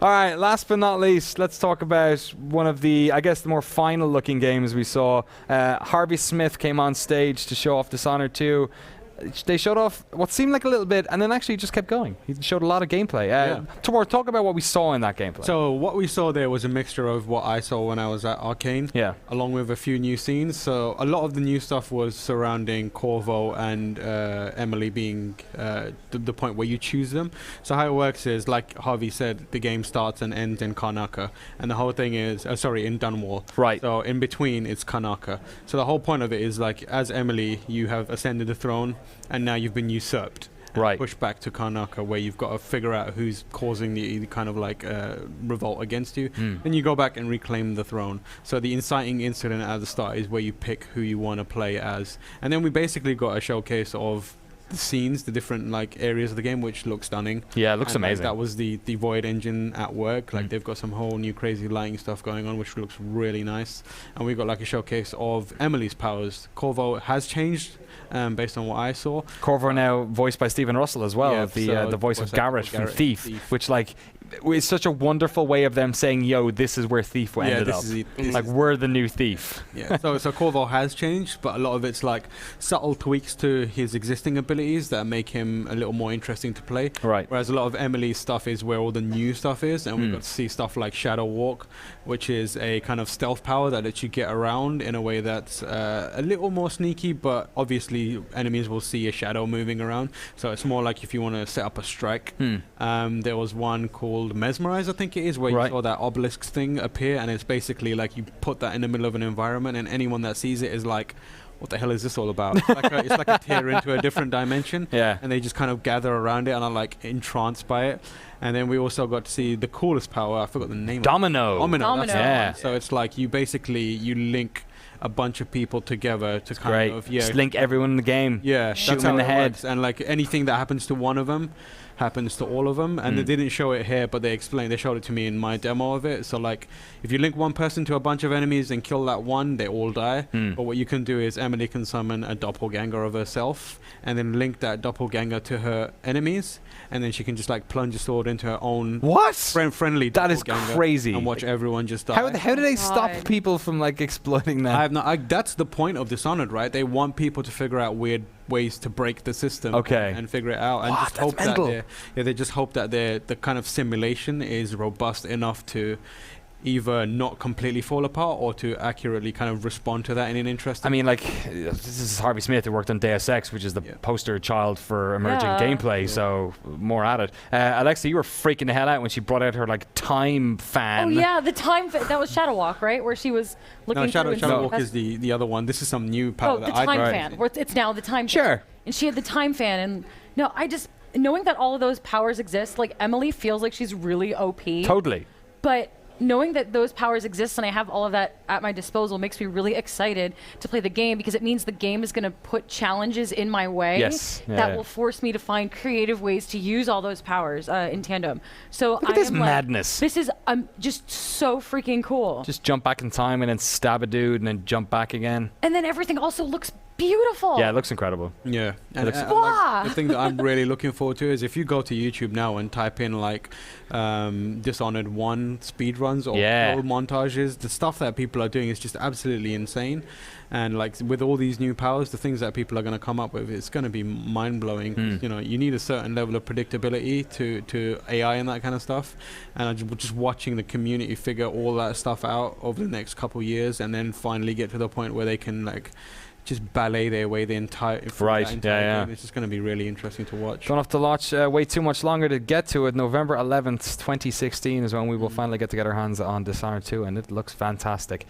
All right, last but not least, let's talk about one of the, I guess, the more final-looking games we saw. Harvey Smith came on stage to show off Dishonored 2. They showed off what seemed like a little bit, and then actually just kept going. He showed a lot of gameplay. Tomorrow, talk about what we saw in that gameplay. So what we saw there was a mixture of what I saw when I was at Arcane, along with a few new scenes. So a lot of the new stuff was surrounding Corvo and Emily being the point where you choose them. So how it works is, like Harvey said, the game starts and ends in Karnaca, and the whole thing is, in Dunwall. Right. So in between, it's Karnaca. So the whole point of it is, like, as Emily, you have ascended the throne, and now you've been usurped. Pushed back to Karnaca, where you've got to figure out who's causing the kind of like revolt against you. Then you go back and reclaim the throne. So the inciting incident at the start is where you pick who you want to play as. And then we basically got a showcase of the scenes, the different like areas of the game, which looks stunning. Yeah, it looks amazing. That was the Void engine at work. Like they've got some whole new crazy lighting stuff going on, which looks really nice. And we got like a showcase of Emily's powers. Corvo has changed based on what I saw. Corvo now voiced by Stephen Russell as well, the voice of Garrett from Thief, which like it's such a wonderful way of them saying, yo, this is where Thief ended up. Like, we're the new Thief. So Corvo has changed, but a lot of it's like subtle tweaks to his existing abilities that make him a little more interesting to play. Right. Whereas a lot of Emily's stuff is where all the new stuff is, and we got to see stuff like Shadow Walk, which is a kind of stealth power that lets you get around in a way that's a little more sneaky, but obviously enemies will see a shadow moving around. So it's more like if you want to set up a strike. There was one called Mesmerize, I think it is, where you saw that obelisk thing appear, and it's basically like you put that in the middle of an environment, and anyone that sees it is like, what the hell is this all about? It's like a tear into a different dimension, and they just kind of gather around it and are like entranced by it. And then we also got to see the coolest power. I forgot the name. Domino. That's so it's like you link a bunch of people together to kind of just link everyone in the game. Shoot them in the head, works. And like anything that happens to one of them happens to all of them. And they didn't show it here, but they showed it to me in my demo of it. So like if you link one person to a bunch of enemies and kill that one, they all die. But what you can do is Emily can summon a doppelganger of herself and then link that doppelganger to her enemies, and then she can just like plunge a sword into her own friendly that is crazy, and watch everyone just die. How do they stop people from like exploiting that? That's the point of Dishonored, right? They want people to figure out weird ways to break the system and figure it out, and just hope that they just hope that the kind of simulation is robust enough to either not completely fall apart or to accurately kind of respond to that in an interesting. I mean, like, this is Harvey Smith who worked on Deus Ex, which is the poster child for emerging gameplay, so more at it. Alexa, you were freaking the hell out when she brought out her like time fan. Oh yeah, the time fan. That was Shadow Walk, right? Where she was looking. No, Shadow Walk is the other one. This is some new power. Oh, the time fan. Where it's now the time. Sure. And she had the time fan, and no, I just knowing that all of those powers exist. Like Emily feels like she's really OP. Totally. But knowing that those powers exist and I have all of that at my disposal makes me really excited to play the game, because it means the game is going to put challenges in my way that will force me to find creative ways to use all those powers in tandem. So look at this madness. This is just so freaking cool. Just jump back in time and then stab a dude and then jump back again. And then everything also looks beautiful. Yeah, it looks incredible. Yeah. And like, the thing that I'm really looking forward to is if you go to YouTube now and type in like Dishonored 1 speedruns or old montages, the stuff that people are doing is just absolutely insane. And like with all these new powers, the things that people are going to come up with, it's going to be mind-blowing. You know, you need a certain level of predictability to AI and that kind of stuff. And just watching the community figure all that stuff out over the next couple of years, and then finally get to the point where they can like just ballet their way the entire game. It's just going to be really interesting to watch. Don't have to watch way too much longer to get to it. November 11th, 2016 is when we will finally get to get our hands on Dishonored 2, and it looks fantastic.